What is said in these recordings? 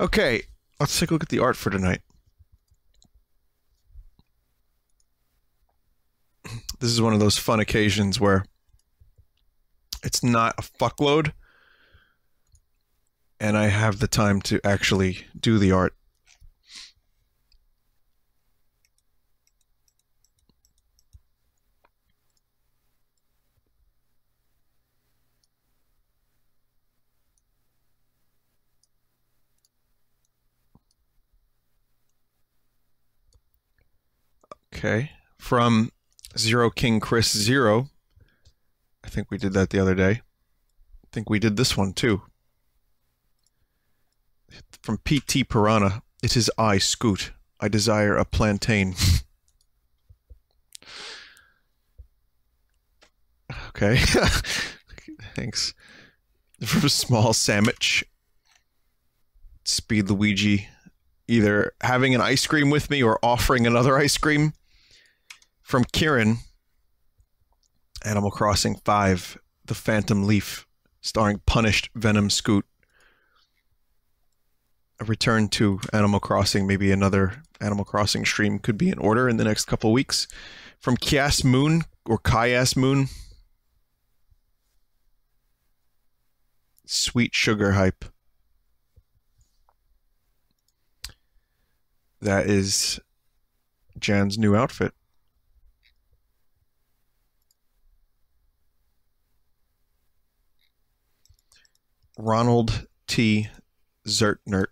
Okay, let's take a look at the art for tonight. This is one of those fun occasions where it's not a fuckload, and I have the time to actually do the art. Okay, from Zero King Chris Zero. I think we did that the other day. I think we did this one too. From PT Piranha, it is I, Scoot. I desire a plantain. Okay. Thanks. From Small Sandwich, Speed Luigi, either having an ice cream with me or offering another ice cream. From Kieran, Animal Crossing 5, The Phantom Leaf, starring Punished Venom Scoot. A return to Animal Crossing, maybe another Animal Crossing stream could be in order in the next couple weeks. From Kias Moon, or Kias Moon, Sweet Sugar Hype. That is Jan's new outfit. Ronald T. Zertnert.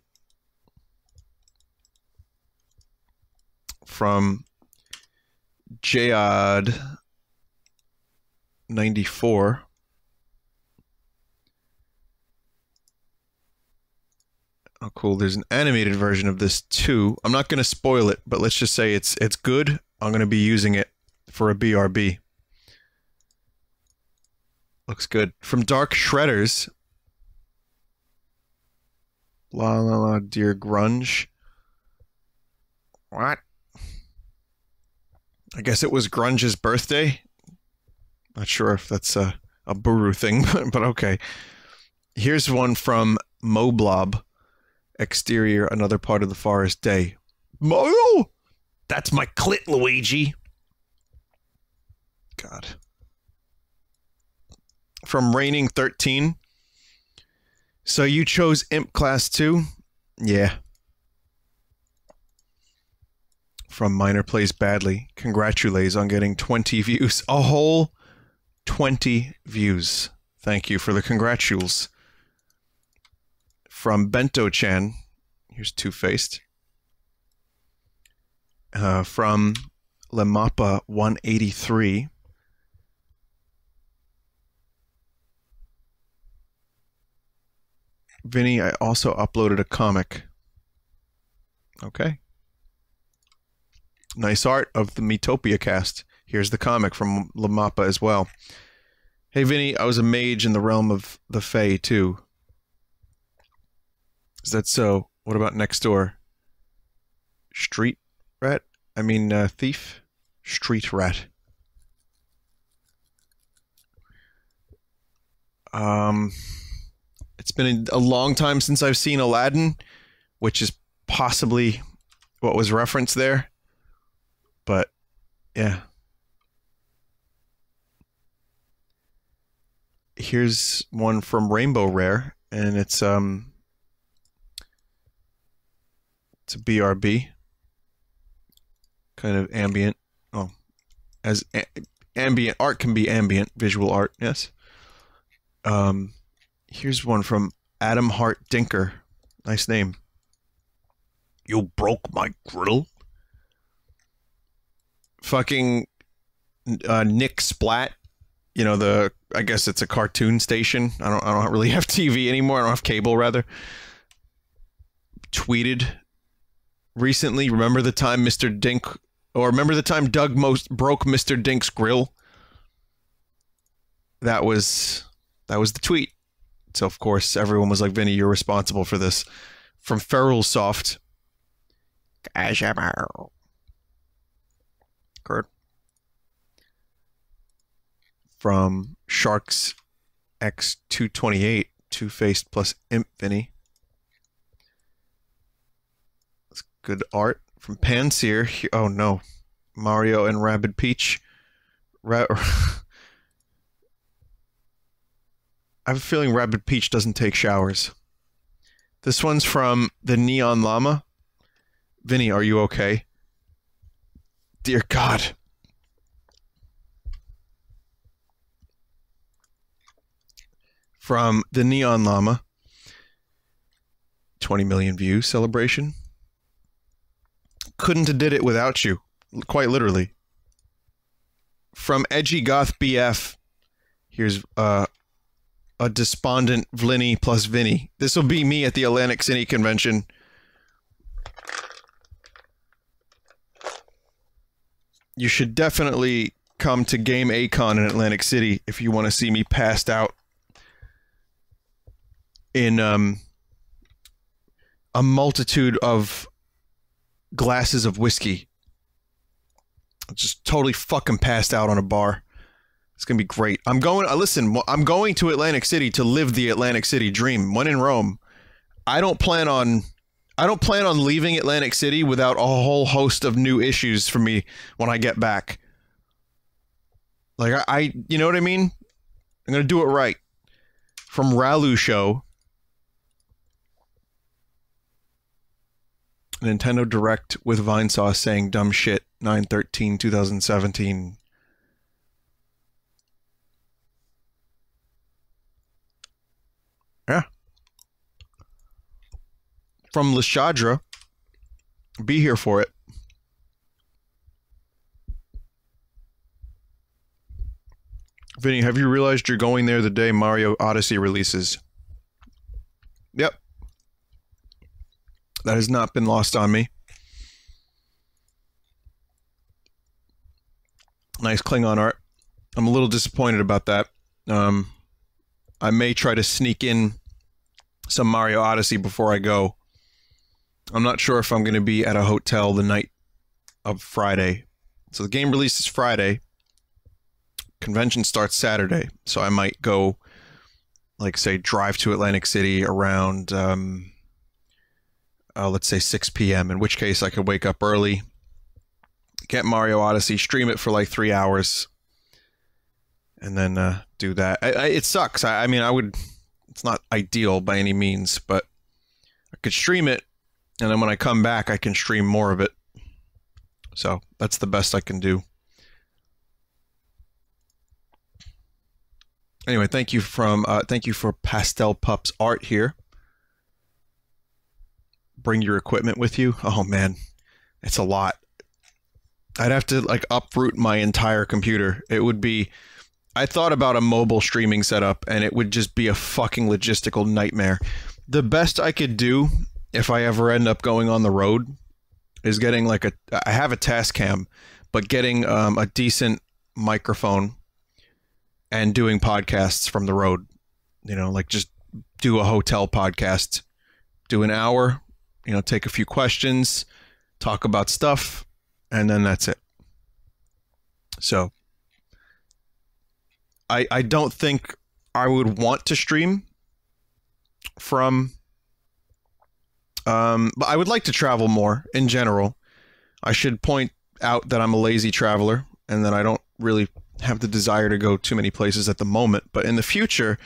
From Jayad 94. Oh, cool. There's an animated version of this too. I'm not going to spoil it, but let's just say it's good. I'm going to be using it for a BRB. Looks good. From Dark Shredders. La la la, dear grunge. What? I guess it was Grunge's birthday. Not sure if that's a Buru thing, but okay. Here's one from Moblob. Exterior, another part of the forest day. Mo! That's my clit, Luigi. God. From Raining 13. So you chose Imp Class 2? Yeah. From Minor Plays Badly. Congratulations on getting 20 views. A whole 20 views. Thank you for the congratules. From Bento-chan. Here's Two-Faced. From Lemapa 183. Vinny, I also uploaded a comic. Okay. Nice art of the Metopia cast. Here's the comic from Lemapa as well. Hey Vinny, I was a mage in the realm of the Fae too. Is that so? What about next door? Street rat? I mean, thief? Street rat. It's been a long time since I've seen Aladdin, which is possibly what was referenced there. But, yeah. Here's one from Rainbow Rare, and it's a BRB. Kind of ambient. Oh, as ambient art can be ambient, visual art, yes. Here's one from Adam Hart Dinker. Nice name. You broke my grill? Fucking Nick Splat. You know, I guess it's a cartoon station. I don't really have TV anymore. I don't have cable, rather. Tweeted recently, remember the time Mr. Dink, or remember the time Doug broke Mr. Dink's grill? That was the tweet. So, of course, everyone was like, Vinny, you're responsible for this. From Feral Soft. Kurt. From Sharks X228, Two-Faced plus Imp Vinny. Good art from Panseer. Oh no, Mario and Rabid Peach. I have a feeling Rabid Peach doesn't take showers. This one's from the Neon Llama. Vinny, are you okay? Dear God. From the Neon Llama. 20 million views celebration. Couldn't have did it without you. Quite literally. From Edgy Goth BF. Here's a despondent Vlinny plus Vinny. This will be me at the Atlantic City convention. You should definitely come to Game Acon in Atlantic City if you want to see me passed out in a multitude of glasses of whiskey. Just totally fucking passed out on a bar. It's gonna be great. I'm going to Atlantic City to live the Atlantic City dream. When in Rome, I don't plan on leaving Atlantic City without a whole host of new issues for me when I get back. Like you know what I mean? I'm gonna do it right. From Ralu Show. Nintendo Direct with Vinesauce saying dumb shit. 9/13/2017. Yeah. From Lashadra. Be here for it. Vinny, have you realized you're going there the day Mario Odyssey releases? Yep. That has not been lost on me. Nice Klingon art. I'm a little disappointed about that. I may try to sneak in some Mario Odyssey before I go. I'm not sure if I'm going to be at a hotel the night of Friday. So the game releases Friday. Convention starts Saturday. So I might go, like, say, drive to Atlantic City around, let's say 6 p.m., in which case I could wake up early, get Mario Odyssey, stream it for like 3 hours, and then do that. It sucks. I mean, it's not ideal by any means, but I could stream it, and then when I come back, I can stream more of it. So that's the best I can do. Anyway, thank you for Pastel Pups Art here. Bring your equipment with you. Oh man, it's a lot. I'd have to like uproot my entire computer. It would be, I thought about a mobile streaming setup and it would just be a fucking logistical nightmare. The best I could do if I ever end up going on the road is getting like I have a Tascam, but getting a decent microphone and doing podcasts from the road. You know, like just do a hotel podcast, do an hour, you know, take a few questions, talk about stuff, and then that's it. So I don't think I would want to stream from but I would like to travel more in general. I should point out that I'm a lazy traveler and that I don't really have the desire to go too many places at the moment, but in the future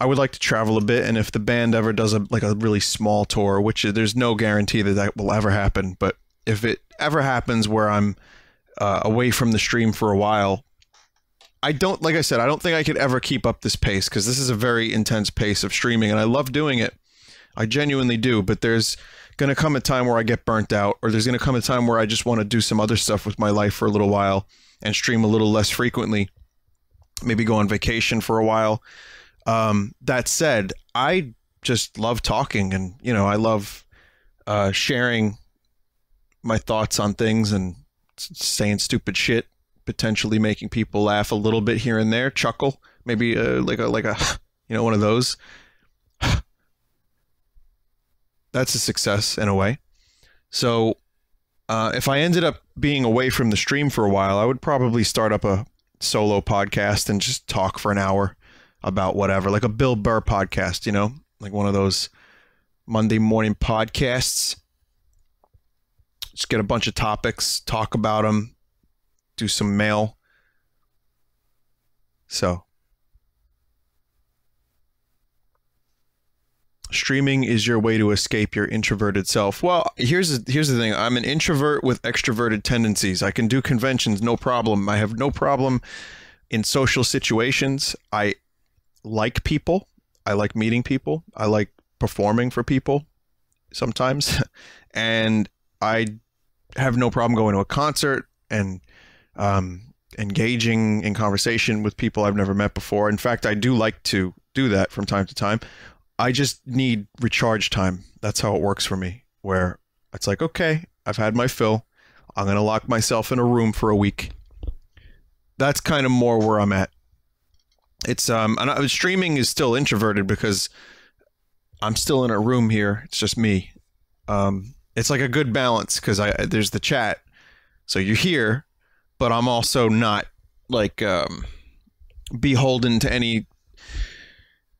I would like to travel a bit, and if the band ever does a really small tour, which there's no guarantee that will ever happen, but if it ever happens where I'm away from the stream for a while, like I said, I don't think I could ever keep up this pace, because this is a very intense pace of streaming, and I love doing it. I genuinely do, but there's going to come a time where I get burnt out, or there's going to come a time where I just want to do some other stuff with my life for a little while and stream a little less frequently, maybe go on vacation for a while. That said, I just love talking, and, you know, I love sharing my thoughts on things and saying stupid shit, potentially making people laugh a little bit here and there, chuckle, maybe like a you know, one of those. That's a success in a way. So if I ended up being away from the stream for a while, I would probably start up a solo podcast and just talk for an hour about whatever, like a Bill Burr podcast, you know, like one of those Monday morning podcasts. just get a bunch of topics, talk about them, do some mail. So streaming is your way to escape your introverted self. Well, here's the thing. I'm an introvert with extroverted tendencies. I can do conventions, no problem. I have no problem in social situations. I like people. I like meeting people. I like performing for people sometimes. And I have no problem going to a concert and engaging in conversation with people I've never met before. In fact, I do like to do that from time to time. I just need recharge time. That's how it works for me, where it's like, okay, I've had my fill. I'm going to lock myself in a room for a week. That's kind of more where I'm at. It's streaming is still introverted because I'm still in a room here. It's just me. It's like a good balance because there's the chat. So you're here, but I'm also not like beholden to any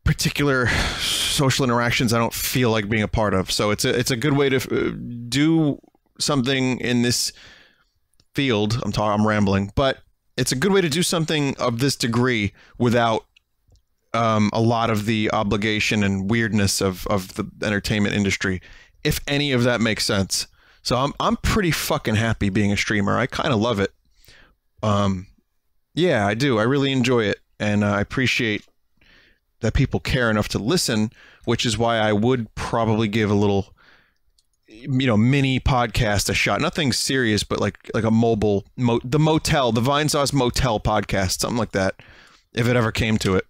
particular social interactions I don't feel like being a part of. So it's a good way to do something in this field. I'm rambling, but it's a good way to do something of this degree without a lot of the obligation and weirdness of the entertainment industry, if any of that makes sense. So I'm pretty fucking happy being a streamer. I kind of love it. Yeah, I do. I really enjoy it, and I appreciate that people care enough to listen, which is why I would probably give a little, mini podcast a shot. Nothing serious, but like a mobile, the Vinesauce Motel podcast, something like that, if it ever came to it.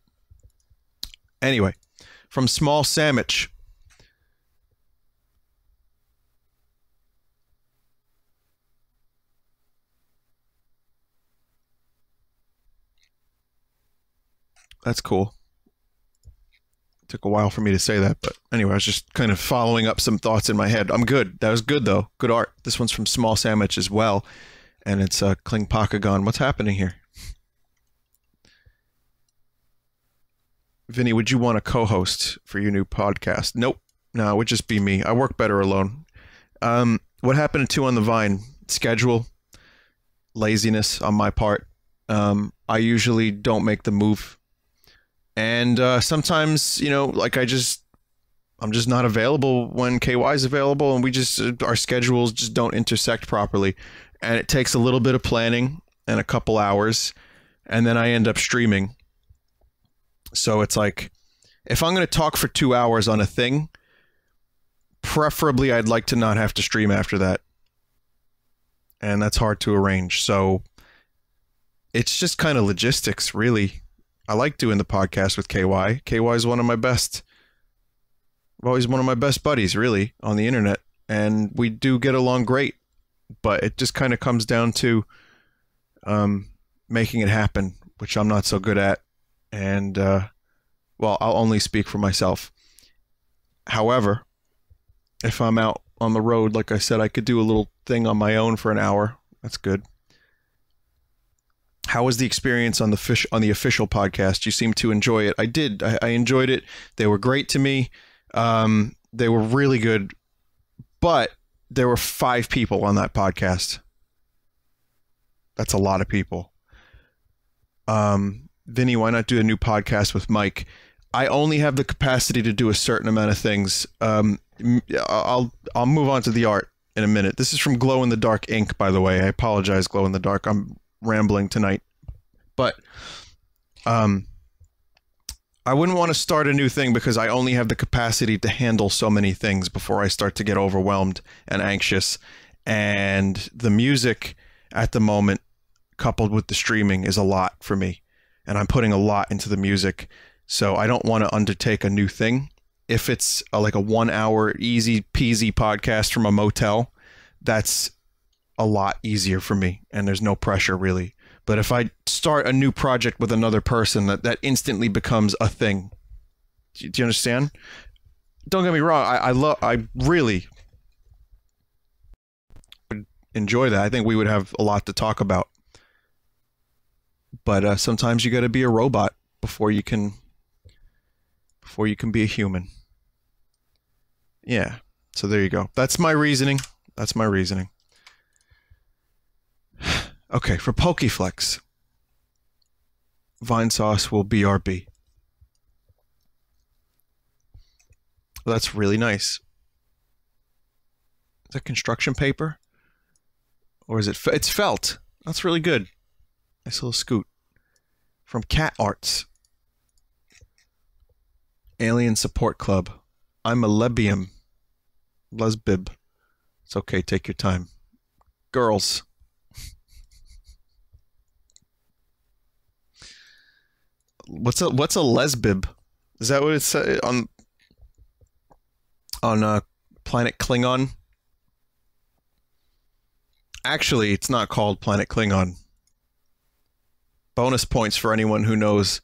Anyway, from Small Sandwich. That's cool. Took a while for me to say that, but anyway, I was just kind of following up some thoughts in my head. I'm good. That was good, though. Good art. This one's from Small Sandwich as well, and it's Kling Pakagon. What's happening here? Vinny, would you want a co-host for your new podcast? Nope. No, it would just be me. I work better alone. What happened to on the Vine? Schedule, laziness on my part. I usually don't make the move. And sometimes, like I'm just not available when KY is available, and our schedules just don't intersect properly. And it takes a little bit of planning and a couple hours, and then I end up streaming. So it's like, if I'm going to talk for 2 hours on a thing, preferably I'd like to not have to stream after that. And that's hard to arrange. So it's just kind of logistics, really. I like doing the podcast with KY. KY is one of my best buddies, really, on the internet. And we do get along great. But it just kind of comes down to making it happen, which I'm not so good at. And, well, I'll only speak for myself. However, if I'm out on the road, like I said, I could do a little thing on my own for an hour. That's good. How was the experience on the official podcast? You seem to enjoy it. I did. I enjoyed it. They were great to me. They were really good. But there were 5 people on that podcast. That's a lot of people. Vinny, why not do a new podcast with Mike? I only have the capacity to do a certain amount of things. I'll move on to the art in a minute. This is from Glow in the Dark Ink, by the way. I apologize, Glow in the Dark. I'm rambling tonight. But I wouldn't want to start a new thing because I only have the capacity to handle so many things before I start to get overwhelmed and anxious. And the music at the moment, coupled with the streaming, is a lot for me. And I'm putting a lot into the music. So I don't want to undertake a new thing. If it's like a 1 hour easy peasy podcast from a motel, that's a lot easier for me. And there's no pressure really. But if I start a new project with another person, that instantly becomes a thing. Do you understand? Don't get me wrong. I really would enjoy that. I think we would have a lot to talk about. But sometimes you got to be a robot before you can be a human. Yeah. So there you go. That's my reasoning. Okay, for Pokeflex, Vinesauce will BRB. Well, that's really nice. Is that construction paper? Or is it... It's felt. That's really good. Nice little scoot. From Cat Arts. Alien Support Club. I'm a Lesbib. It's okay, take your time. Girls. What's a Lesbib? Is that what it's on Planet Klingon? Actually, it's not called Planet Klingon. Bonus points for anyone who knows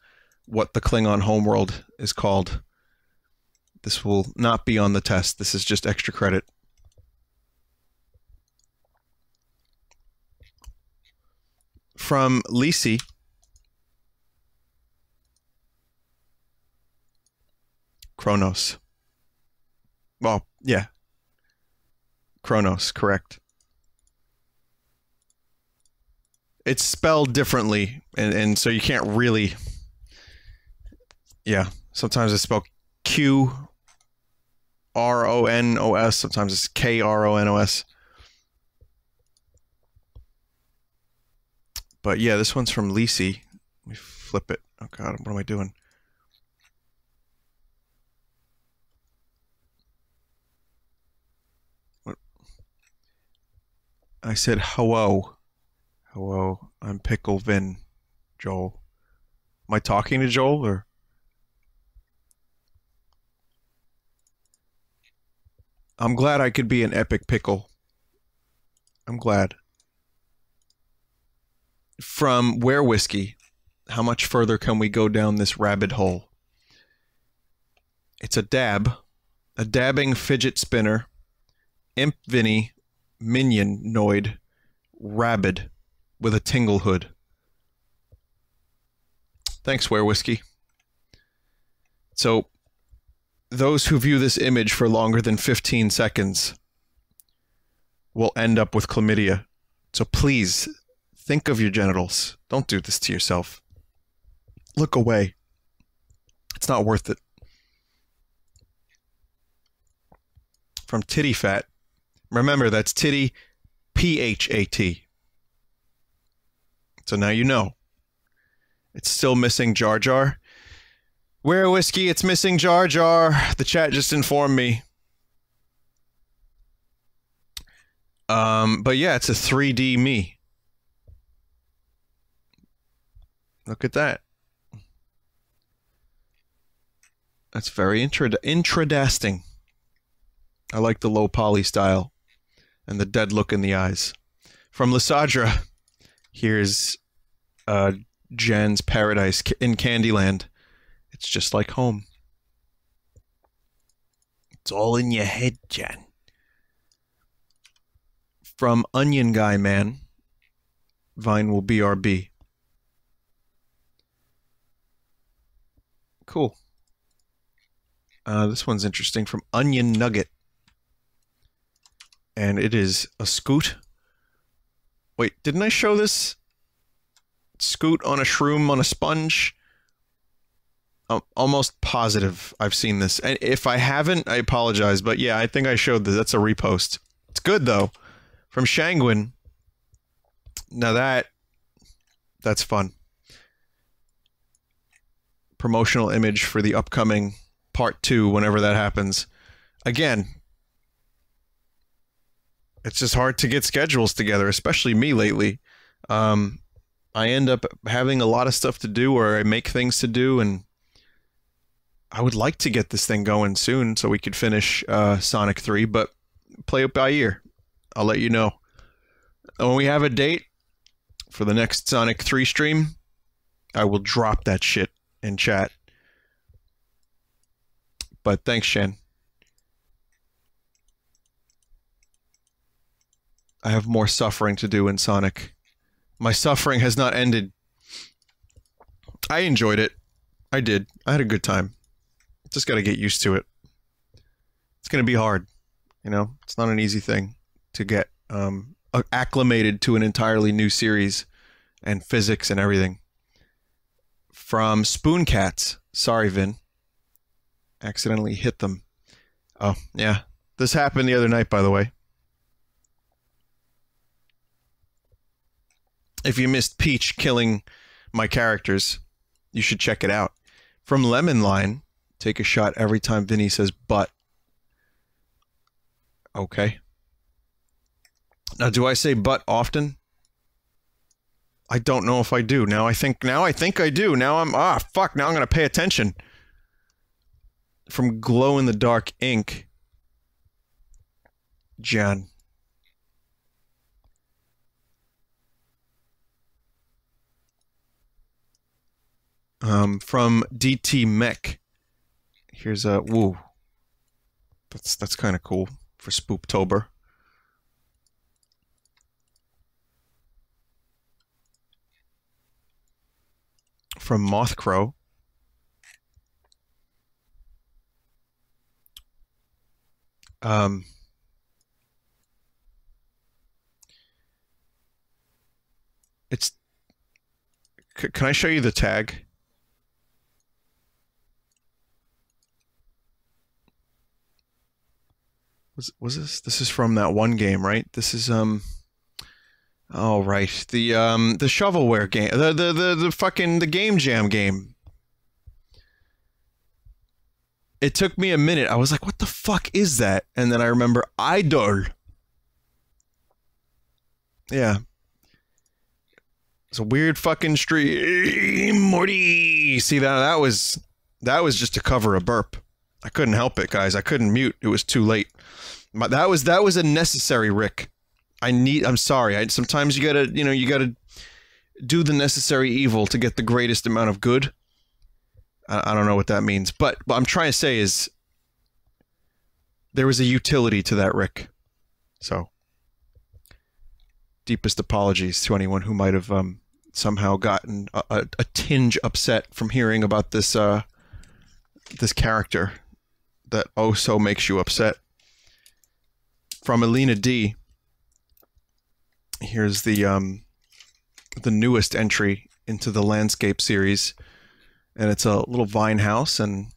what the Klingon homeworld is called. This will not be on the test. This is just extra credit. From Lisi. Kronos. Well, yeah. Kronos, correct. It's spelled differently, and so you can't really... Yeah, sometimes it's spelled Q-R-O-N-O-S, sometimes it's K-R-O-N-O-S. But yeah, this one's from Lisi. Let me flip it. Oh god, what am I doing? What? I said hello. Hello, I'm Pickle Vin, Joel. Am I talking to Joel, or? I'm glad I could be an epic pickle. I'm glad. From Where Whiskey, how much further can we go down this rabbit hole? It's a dabbing fidget spinner, Imp Vinny, Minion Noid, Rabid, with a tingle hood. Thanks, Where Whiskey. So, those who view this image for longer than 15 seconds will end up with chlamydia. So please, think of your genitals. Don't do this to yourself. Look away. It's not worth it. From Titty Fat. Remember, that's Titty, P-H-A-T. So now you know. It's still missing Jar Jar. Where Whiskey, it's missing Jar Jar. The chat just informed me. But yeah, it's a 3D me. Look at that. That's very intradasting. I like the low poly style and the dead look in the eyes. From Lysadra, here's Jan's Paradise in Candyland. It's just like home. It's all in your head, Jan. From Onion Guy Man, Vine will BRB. Cool. This one's interesting. From Onion Nugget. And it is a scoot. Wait, didn't I show this? Scoot on a shroom on a sponge? I'm almost positive I've seen this. And if I haven't, I apologize. But yeah, I think I showed this. That's a repost. It's good, though. From Shangwin. Now that's fun. Promotional image for the upcoming part 2, whenever that happens. Again, it's just hard to get schedules together, especially me lately. I end up having a lot of stuff to do, or I make things to do, and I would like to get this thing going soon so we could finish Sonic 3, but play it by ear. I'll let you know. And when we have a date for the next Sonic 3 stream, I will drop that shit in chat. But thanks, Shen. I have more suffering to do in Sonic. My suffering has not ended. I enjoyed it. I did. I had a good time. Just got to get used to it. It's going to be hard. You know, it's not an easy thing to get acclimated to an entirely new series and physics and everything. From Spoon Cats. Sorry, Vin. Accidentally hit them. Oh, yeah. This happened the other night, by the way. If you missed Peach killing my characters, you should check it out. From Lemon Line, take a shot every time Vinny says but. Okay. Now, do I say but often? I don't know if I do. Now I think I do. Now I'm fuck, now I'm going to pay attention. From Glow in the Dark Ink. Jan. From DT Mech. Here's a woo. That's kind of cool for Spooptober. From Mothcrow. It's. Can I show you the tag? Was this? This is from that one game, right? This is oh right, the shovelware game, the fucking the Game Jam game. It took me a minute. I was like, what the fuck is that? And then I remember Idol. Yeah. It's a weird fucking stream, Morty. See that was just to cover a burp. I couldn't help it, guys. I couldn't mute. It was too late. That was a necessary Rick. I'm sorry. Sometimes you gotta do the necessary evil to get the greatest amount of good. I don't know what that means, but what I'm trying to say is there was a utility to that Rick. So, deepest apologies to anyone who might have somehow gotten a tinge upset from hearing about this this character that oh so makes you upset. From Alina D. Here's the newest entry into the Landscape series, and it's a little vine house and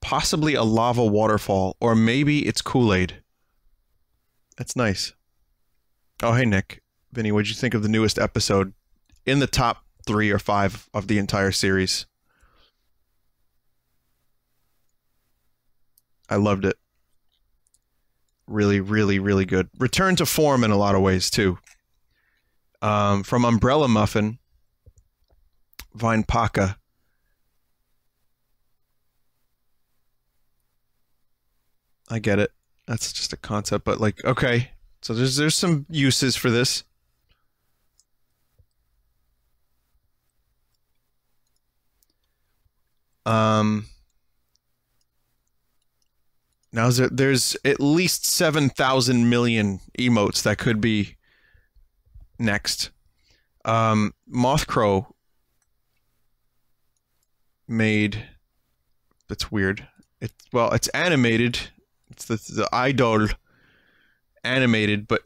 possibly a lava waterfall, or maybe it's Kool-Aid. That's nice. Oh, hey Nick, Vinny, what'd you think of the newest episode? In the top 3 or 5 of the entire series. I loved it. Really, really, really good. Return to form in a lot of ways too. From Umbrella Muffin, Vine Paca. I get it. That's just a concept, but like, okay. So there's some uses for this. Now there's at least 7,000 million emotes that could be next. Mothcrow made. That's weird. It's animated. It's the idol animated, but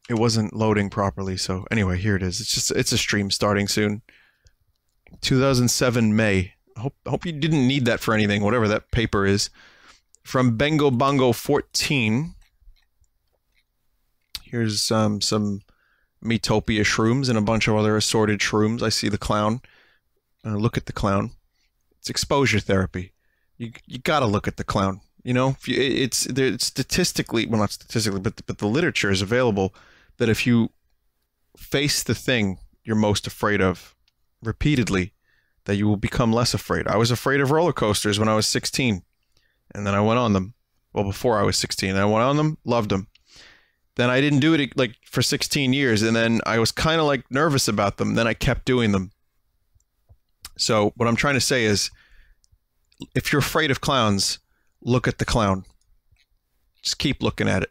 it wasn't loading properly. So anyway, here it is. It's a stream starting soon. 2007 May. Hope you didn't need that for anything, whatever that paper is. From Bengo Bongo 14. Here's some Metopia shrooms and a bunch of other assorted shrooms. I see the clown. Look at the clown. It's exposure therapy. You gotta look at the clown. You know, it's statistically, well, not statistically, but the literature is available that if you face the thing you're most afraid of repeatedly, that you will become less afraid. I was afraid of roller coasters when I was 16, and then I went on them. Well, before I was 16, I went on them, loved them. Then I didn't do it like for 16 years, and then I was kind of like nervous about them. Then I kept doing them. So what I'm trying to say is, if you're afraid of clowns, look at the clown. Just keep looking at it.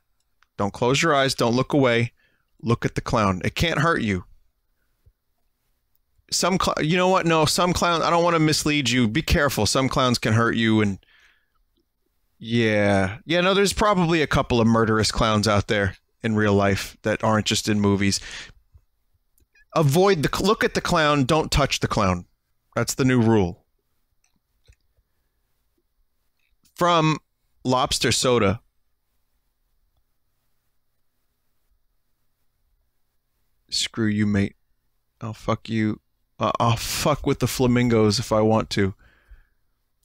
Don't close your eyes. Don't look away. Look at the clown. It can't hurt you. You know what? No, some clowns, I don't want to mislead you. Be careful. Some clowns can hurt you, and yeah, no, there's probably a couple of murderous clowns out there. in real life that aren't just in movies. Look at the clown, don't touch the clown. That's the new rule. From Lobster Soda. Screw you, mate. I'll fuck you. I'll fuck with the flamingos if I want to.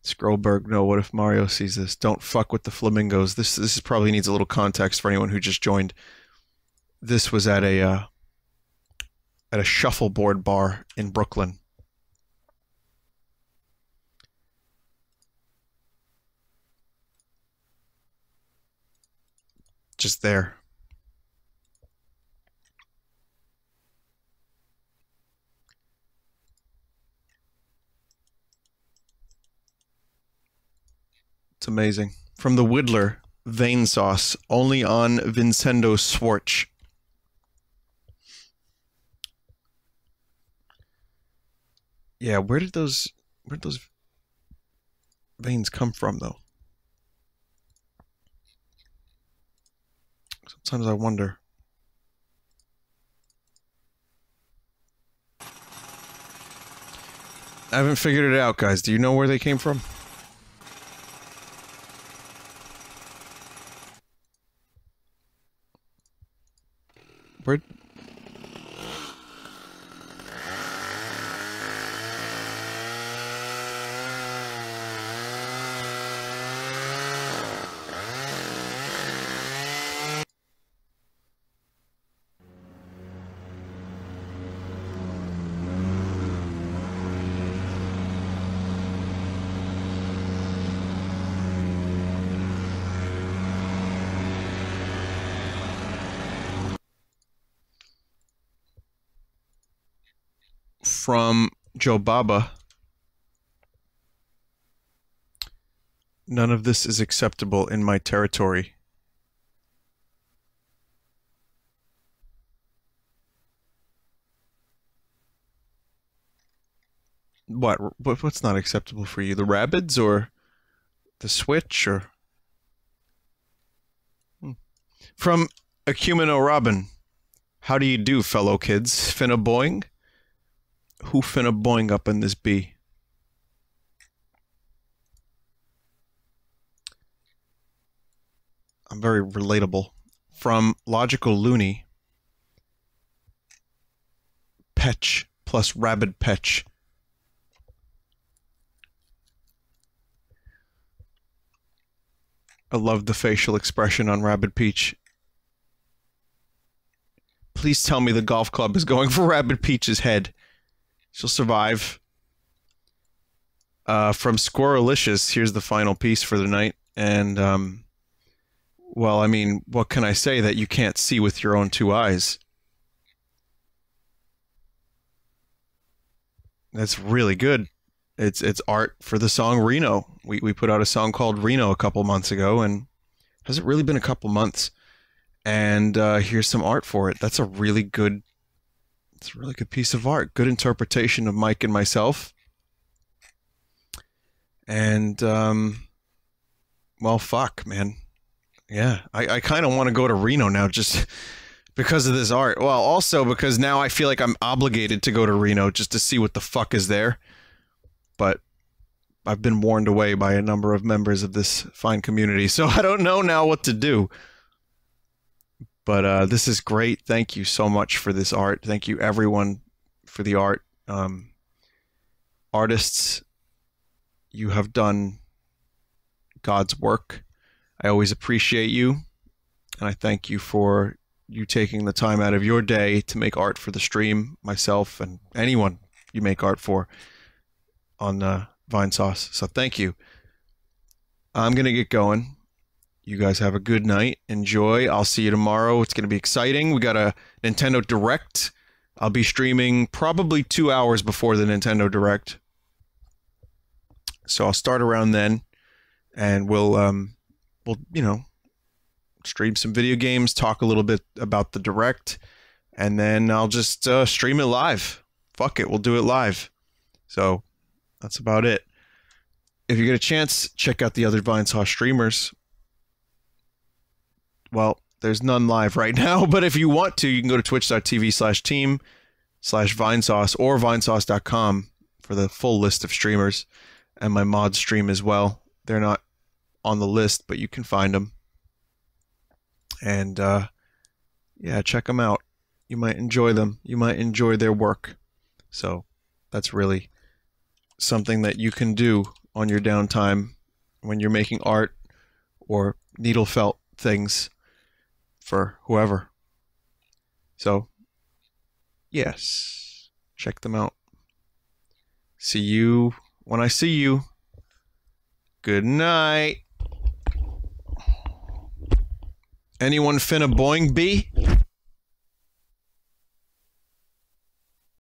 Scrollberg, no, what if Mario sees this? Don't fuck with the flamingos. This probably needs a little context for anyone who just joined. This was at a shuffleboard bar in Brooklyn. Just there. It's amazing. From the Whittler, Vinesauce, only on Vincendo Swartz. Yeah, where did those veins come from, though? Sometimes I wonder. I haven't figured it out, guys. Do you know where they came from? Where? From Joe Baba. None of this is acceptable in my territory. What's not acceptable for you? The Rabbids or the Switch or? From Ecumeno Robin. How do you do, fellow kids? Finna boing? Who finna boing up in this bee? I'm very relatable. From Logical Loony. Petch plus Rabid Petch. I love the facial expression on Rabid Peach. Please tell me the golf club is going for Rabid Peach's head. She'll survive. From Squirrelicious, here's the final piece for the night. And, well, I mean, what can I say that you can't see with your own two eyes? That's really good. It's art for the song Reno. We put out a song called Reno a couple months ago, and has it really been a couple months? And here's some art for it. That's a really good, it's a really good piece of art. Good interpretation of Mike and myself. And well, fuck, man. Yeah, I kind of want to go to Reno now just because of this art. Well, also because now I feel like I'm obligated to go to Reno just to see what the fuck is there. But I've been warned away by a number of members of this fine community, so I don't know now what to do. But this is great. Thank you so much for this art. Thank you, everyone, for the art. Artists, you have done God's work. I always appreciate you, and I thank you for you taking the time out of your day to make art for the stream, myself, and anyone you make art for on Vinesauce. So thank you. I'm going to get going. You guys have a good night. Enjoy. I'll see you tomorrow. It's going to be exciting. We got a Nintendo Direct. I'll be streaming probably 2 hours before the Nintendo Direct. So I'll start around then, and we'll you know, stream some video games, talk a little bit about the Direct, and then I'll just stream it live. Fuck it, we'll do it live. So that's about it. If you get a chance, check out the other Vinesauce streamers. Well, There's none live right now, but if you want to, you can go to twitch.tv/team/Vinesauce or Vinesauce.com for the full list of streamers, and my mod stream as well. They're not on the list, but you can find them. And yeah, check them out. You might enjoy them. You might enjoy their work. So that's really something that you can do on your downtime when you're making art or needle felt things for whoever. So yes, check them out. See you when I see you. Good night. Anyone finna boing B?